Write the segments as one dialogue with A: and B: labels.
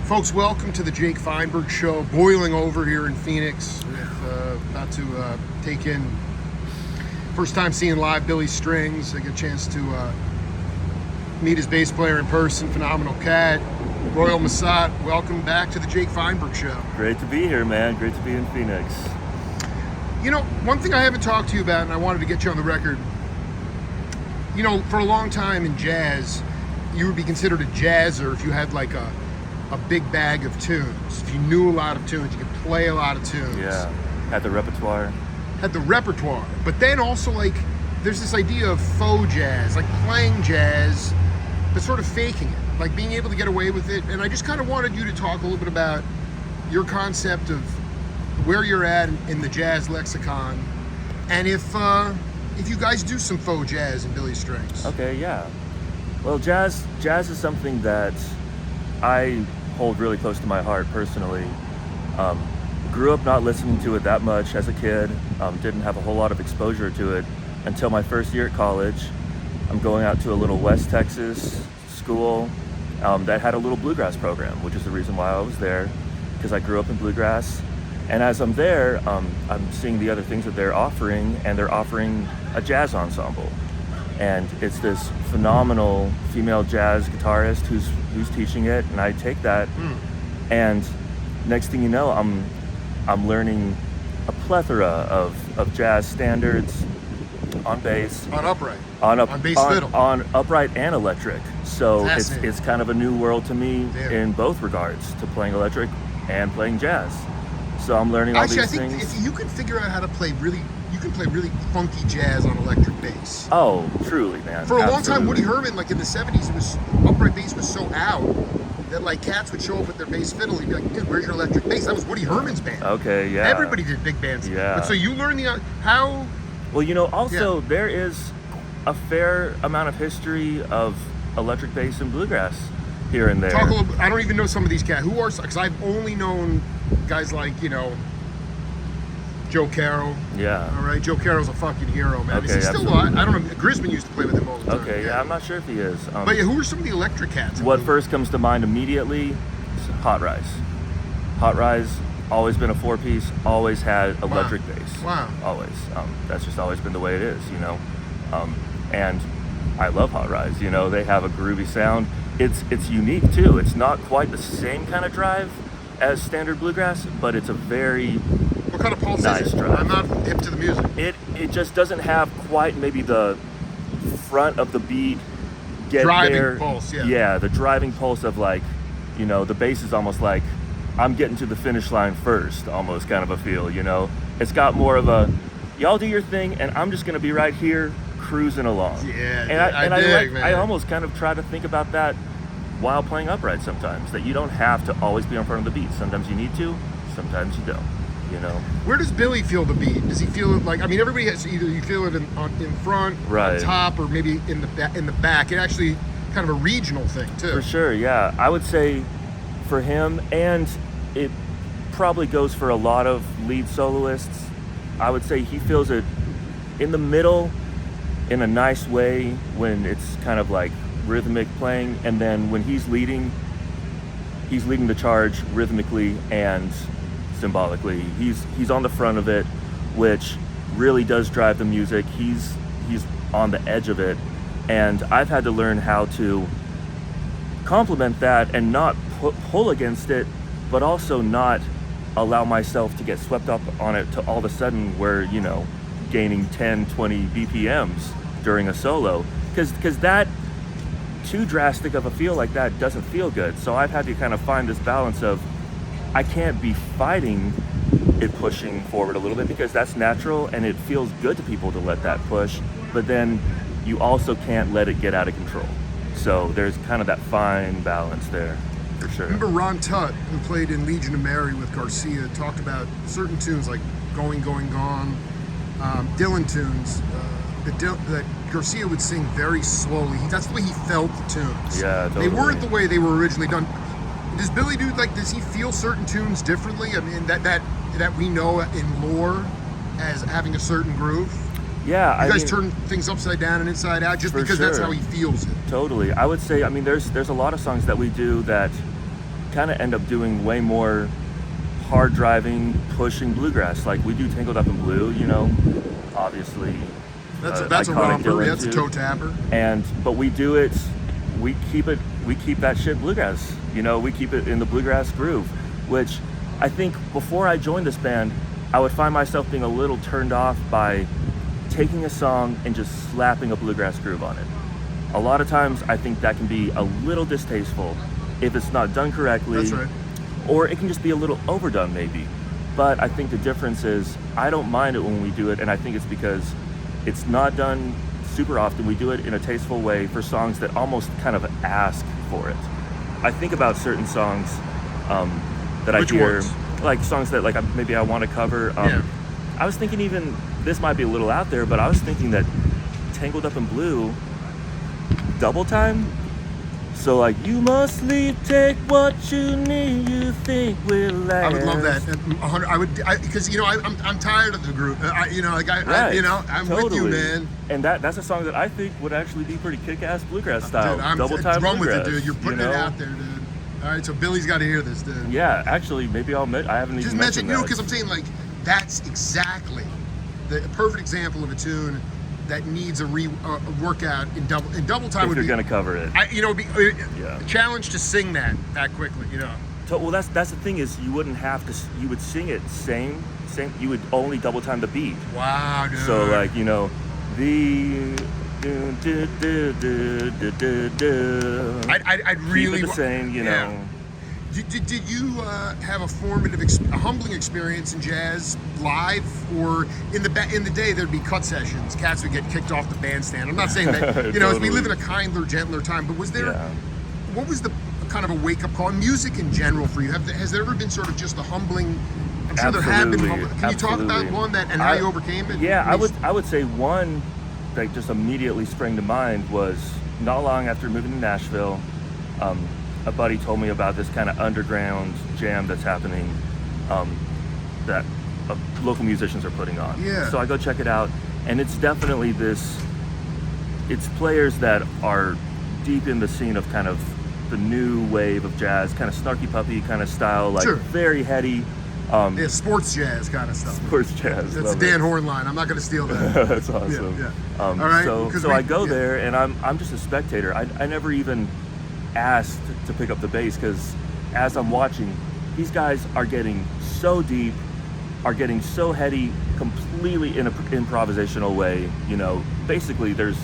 A: Folks, welcome to the Jake Feinberg Show, boiling over here in Phoenix. About to take in, first time seeing live Billy Strings. I get a chance to meet his bass player in person, phenomenal cat, Royal Masat. Welcome back to the Jake Feinberg Show.
B: Great to be here, man. Great to be in Phoenix.
A: You know, one thing I haven't talked to you about, and I wanted to get you on the record, you know, for a long time in jazz, you would be considered a jazzer if you had like a big bag of tunes. If you knew a lot of tunes, you could play a lot of tunes.
B: Yeah, had the repertoire.
A: But then also, like, there's this idea of faux jazz, like playing jazz, but sort of faking it, like being able to get away with it. And I just kind of wanted you to talk a little bit about your concept of where you're at in the jazz lexicon, and if you guys do some faux jazz in Billy Strings.
B: Okay, yeah. Well, jazz is something that I hold really close to my heart personally. Grew up not listening to it that much as a kid. Didn't have a whole lot of exposure to it until my first year at college. I'm going out to a little West Texas school that had a little bluegrass program, which is the reason why I was there, because I grew up in bluegrass. And as I'm there, I'm seeing the other things that they're offering, and they're offering a jazz ensemble. And it's this phenomenal female jazz guitarist who's teaching it, and I take that, and next thing you know, I'm learning a plethora of jazz standards on bass,
A: On upright.
B: on
A: bass fiddle,
B: on upright and electric. So
A: Fascinating.
B: it's kind of a new world to me
A: Yeah.
B: in both regards, to playing electric and playing jazz. So I'm learning all
A: Actually, I
B: these
A: think
B: things.
A: if you can figure out how to play you can play really funky jazz on electric bass.
B: Oh, truly, man.
A: For a long time, Woody
B: Absolutely.
A: Herman, like in the 70s, upright bass was so out that like cats would show up with their bass fiddle. He'd be like, dude, where's your electric bass? That was Woody Herman's band.
B: Okay, yeah.
A: Everybody did big bands.
B: Yeah.
A: But so you learn how.
B: Well, you know, also there is a fair amount of history of electric bass and bluegrass here and there.
A: Talk a little bit. I don't even know some of these cats. Who are, because I've only known guys like, you know, Joe Carroll.
B: Yeah.
A: All right, Joe Carroll's a fucking hero, man. Is
B: Okay,
A: he still
B: absolutely.
A: alive? I don't know. Grisman used to play with him all the time.
B: Okay, yeah, I'm not sure if he is.
A: But yeah, who are some of the electric cats?
B: What first comes to mind immediately is Hot Rise. Hot Rise, always been a four-piece, always had electric bass.
A: Wow.
B: Always. That's just always been the way it is, you know. And I love Hot Rise, you know. They have a groovy sound. It's unique, too. It's not quite the same kind of drive as standard bluegrass, but it's a very
A: What kind of pulse
B: nice
A: is it?
B: drive.
A: I'm not hip to the music.
B: It just doesn't have quite maybe the front of the beat get
A: Driving
B: there.
A: pulse, yeah.
B: Yeah, the driving pulse of, like, you know, the bass is almost like I'm getting to the finish line first, almost kind of a feel, you know. It's got more of a y'all do your thing and I'm just gonna be right here cruising along.
A: Yeah,
B: And
A: I dig, man.
B: I almost kind of try to think about that while playing upright sometimes, that you don't have to always be in front of the beat. Sometimes you need to, sometimes you don't, you know.
A: Where does Billy feel the beat? Does he feel it like? I mean, everybody has either you feel it in front,
B: Right.
A: on top, or maybe in the back. It actually kind of a regional thing too.
B: For sure, yeah. I would say for him, and it probably goes for a lot of lead soloists, I would say he feels it in the middle in a nice way when it's kind of like rhythmic playing, and then when he's leading the charge rhythmically and symbolically. He's on the front of it, which really does drive the music. He's on the edge of it, and I've had to learn how to complement that and not pull against it, but also not allow myself to get swept up on it to all of a sudden where, you know, gaining 10, 20 BPMs during a solo, because that too drastic of a feel like that doesn't feel good. So I've had to kind of find this balance of I can't be fighting it pushing forward a little bit, because that's natural and it feels good to people to let that push, but then you also can't let it get out of control. So there's kind of that fine balance there, for sure.
A: Remember Ron Tutt, who played in Legion of Mary with Garcia, talked about certain tunes like Going, Going, Gone, Dylan tunes that Garcia would sing very slowly. That's the way he felt the tunes.
B: Yeah, totally.
A: They weren't the way they were originally done. Does Billy do, like, does he feel certain tunes differently? I mean, that we know in lore as having a certain groove?
B: Yeah,
A: You guys turn things upside down and inside out just
B: For
A: because that's
B: sure.
A: how he feels it.
B: Totally. I would say, I mean, there's a lot of songs that we do that kind of end up doing way more hard driving, pushing bluegrass. Like we do Tangled Up in Blue, you know, obviously.
A: That's a romper. That's a toe tapper.
B: But we do it. We keep that shit bluegrass. You know, we keep it in the bluegrass groove, which I think before I joined this band, I would find myself being a little turned off by taking a song and just slapping a bluegrass groove on it. A lot of times I think that can be a little distasteful if it's not done correctly.
A: That's right.
B: Or it can just be a little overdone maybe. But I think the difference is I don't mind it when we do it, and I think it's because it's not done super often. We do it in a tasteful way for songs that almost kind of ask for it. I think about certain songs that
A: Which
B: I hear,
A: ones?
B: like songs that like maybe I want to cover. I was thinking, even this might be a little out there, but I was thinking that Tangled Up in Blue, double time. So like, you must leave, take what you need, you think will last.
A: I would love that. 100. I would, because you know, I'm tired of the group. You know, like
B: Right.
A: you know, I'm
B: Totally.
A: with you, man.
B: And that's a song that I think would actually be pretty kick-ass bluegrass style.
A: Dude, I'm
B: double time
A: run with
B: bluegrass.
A: it, dude. You're putting
B: you know?
A: it out there, dude. All right, so Billy's got to hear this, dude.
B: Yeah, actually, maybe I haven't
A: Just
B: even
A: mention,
B: mentioned
A: you know,
B: that.
A: because I'm saying like that's exactly the perfect example of a tune that needs a workout in double time.
B: If
A: Would
B: you're
A: be,
B: gonna cover it.
A: you know, be
B: Yeah.
A: a challenge to sing that quickly, you know.
B: Well, that's the thing is you wouldn't have to. You would sing it same. You would only double time the beat.
A: Wow, dude.
B: So like, you know, the.
A: I'd really
B: keep it the same, you
A: yeah.
B: know.
A: Did you have a formative, a humbling experience in jazz live, or in the day there'd be cut sessions? Cats would get kicked off the bandstand. I'm not saying that, you know, as we live in a kinder, gentler time. But was there, what was the kind of a wake up call? Music in general for you? Has there ever been sort of just a humbling? I'm sure there have been. Can you talk about one that and how you overcame it?
B: Yeah, I would say one that just immediately sprang to mind was not long after moving to Nashville. A buddy told me about this kind of underground jam that's happening that local musicians are putting on.
A: Yeah.
B: So I go check it out, and it's definitely it's players that are deep in the scene of kind of the new wave of jazz, kind of Snarky Puppy kind of style, like
A: Sure.
B: very heady.
A: Yeah, sports jazz kind of stuff.
B: Sports jazz.
A: That's a Dan Horn line. I'm not going to steal that.
B: That's awesome.
A: Yeah. All right.
B: So I go there, and I'm just a spectator. I never even asked to pick up the bass, because as I'm watching, these guys are getting so deep, are getting so heady, completely in an improvisational way. You know, basically there's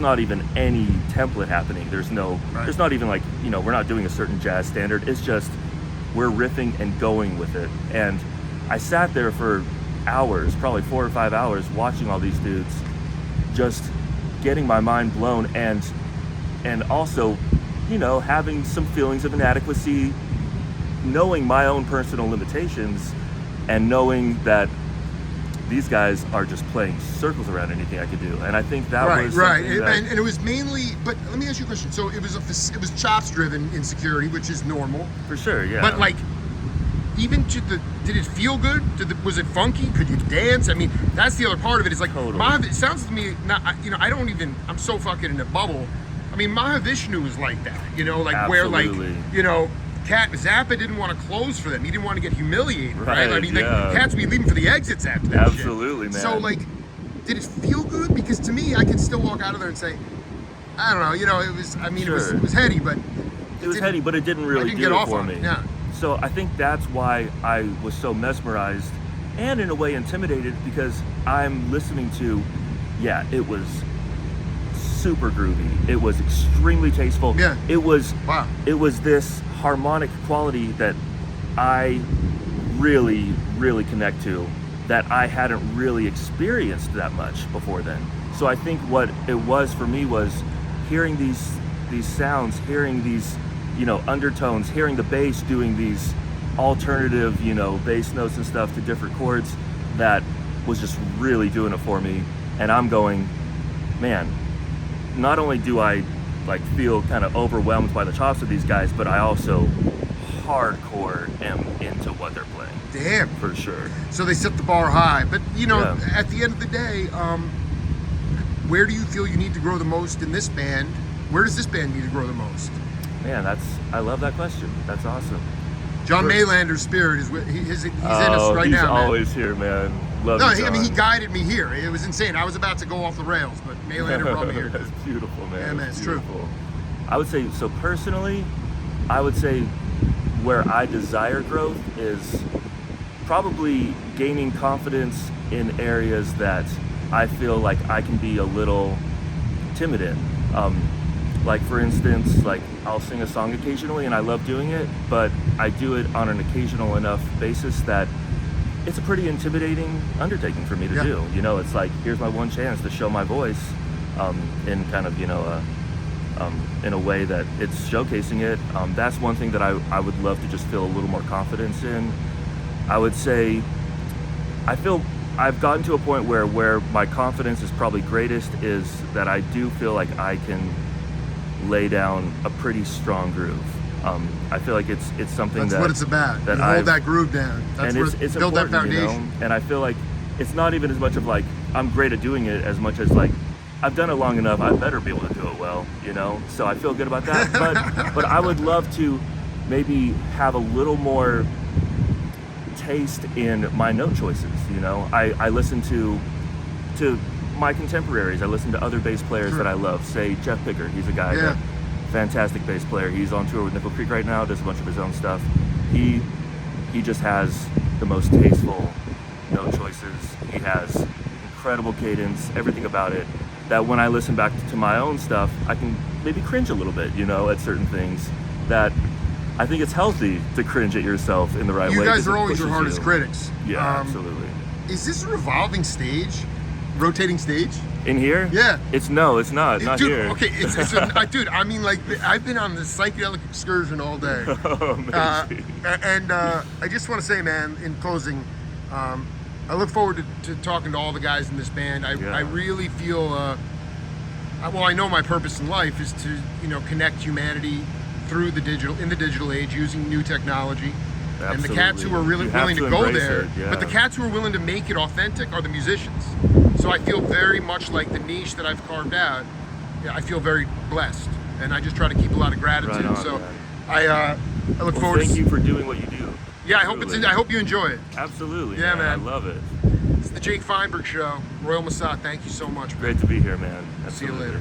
B: not even any template happening. There's not even like, you know, we're not doing a certain jazz standard. It's just we're riffing and going with it. And I sat there for hours, probably 4 or 5 hours, watching all these dudes, just getting my mind blown, and also, you know, having some feelings of inadequacy, knowing my own personal limitations, and knowing that these guys are just playing circles around anything I could do. And I think that was
A: right.
B: something
A: And it was mainly. But let me ask you a question. So it was chops driven insecurity, which is normal.
B: for sure, yeah.
A: But like, even to did it feel good? Was it funky? Could you dance? I mean, that's the other part of it. Is like,
B: Totally.
A: it sounds to me, you know, I'm so fucking in a bubble. I mean, Mahavishnu was like that, you know, like
B: Absolutely.
A: where like, you know, Zappa didn't want to close for them. He didn't want to get humiliated, right? I mean,
B: yeah.
A: like, Cats would be leaving for the exits after that
B: Absolutely,
A: shit.
B: man.
A: So like, did it feel good? Because to me, I can still walk out of there and say, I don't know, you know, it was, I mean,
B: Sure.
A: it was heady, but
B: it was heady, but it didn't really
A: get
B: do
A: off
B: it for
A: on
B: me.
A: it, yeah.
B: So I think that's why I was so mesmerized and in a way intimidated, because I'm listening to, it was super groovy. It was extremely tasteful.
A: Yeah.
B: It was
A: Wow.
B: It was this harmonic quality that I really, really connect to, that I hadn't really experienced that much before then. So I think what it was for me was hearing these sounds, hearing these, you know, undertones, hearing the bass doing these alternative, you know, bass notes and stuff to different chords, that was just really doing it for me. And I'm going, man, not only do I like feel kind of overwhelmed by the chops of these guys, but I also hardcore am into what they're playing.
A: Damn.
B: For sure.
A: So they set the bar high. But, you know,
B: Yeah.
A: at the end of the day, where do you feel you need to grow the most in this band? Where does this band need to grow the most?
B: Man, I love that question. That's awesome.
A: John Maylander's spirit is he's in us right
B: he's
A: now, man.
B: always here, man. Love
A: No,
B: you,
A: I mean, he
B: John.
A: guided me here. It was insane. I was about to go off the rails, but Maylander brought me here.
B: That's beautiful, man.
A: Yeah, man, it's true.
B: beautiful. I would say, so personally, I would say where I desire growth is probably gaining confidence in areas that I feel like I can be a little timid in. Like for instance, like I'll sing a song occasionally and I love doing it, but I do it on an occasional enough basis that it's a pretty intimidating undertaking for me to do. You know, it's like, here's my one chance to show my voice in kind of, you know, in a way that it's showcasing it. That's one thing that I would love to just feel a little more confidence in. I would say, I feel I've gotten to a point where my confidence is probably greatest is that I do feel like I can lay down a pretty strong groove. I feel like it's something
A: That's what it's about.
B: That
A: you hold that groove down. That's
B: and
A: where
B: it's
A: build that
B: important,
A: foundation.
B: you know? And I feel like it's not even as much of like I'm great at doing it as much as like I've done it long enough. I better be able to do it well, you know. So I feel good about that. But I would love to maybe have a little more taste in my note choices. You know, I listen to my contemporaries. I listen to other bass players that I love. Say Jeff Picker. He's a guy that fantastic bass player. He's on tour with Nickel Creek right now. Does a bunch of his own stuff. He just has the most tasteful note choices. He has incredible cadence. Everything about it. That when I listen back to my own stuff, I can maybe cringe a little bit, you know, at certain things. That I think it's healthy to cringe at yourself in the right way.
A: You guys
B: 'cause
A: are
B: it
A: always your
B: pushes
A: hardest
B: you.
A: critics.
B: Yeah, absolutely.
A: Is this a revolving stage? Rotating stage?
B: In here?
A: Yeah.
B: It's not
A: Dude,
B: here.
A: okay, dude, I mean, like, I've been on this psychedelic excursion all day.
B: Oh, amazing.
A: I just want to say, man, in closing, I look forward to talking to all the guys in this band. I really feel, well, I know my purpose in life is to, you know, connect humanity through the digital age using new technology.
B: Absolutely.
A: And the cats who are really
B: You have
A: willing to
B: to
A: go
B: embrace
A: there,
B: it, yeah.
A: but the cats who are willing to make it authentic are the musicians. So I feel very much like the niche that I've carved out. I feel very blessed, and I just try to keep a lot of gratitude.
B: Right on,
A: so
B: man.
A: I look
B: Well,
A: forward
B: thank
A: to.
B: you for doing what you do.
A: Yeah, I hope
B: Absolutely.
A: I hope you enjoy it.
B: Absolutely.
A: Yeah,
B: man.
A: man.
B: I love it.
A: It's the Jake Feinberg Show. Royal Masat, thank you so much.
B: Great to be here, man.
A: See you
B: Absolutely.
A: later.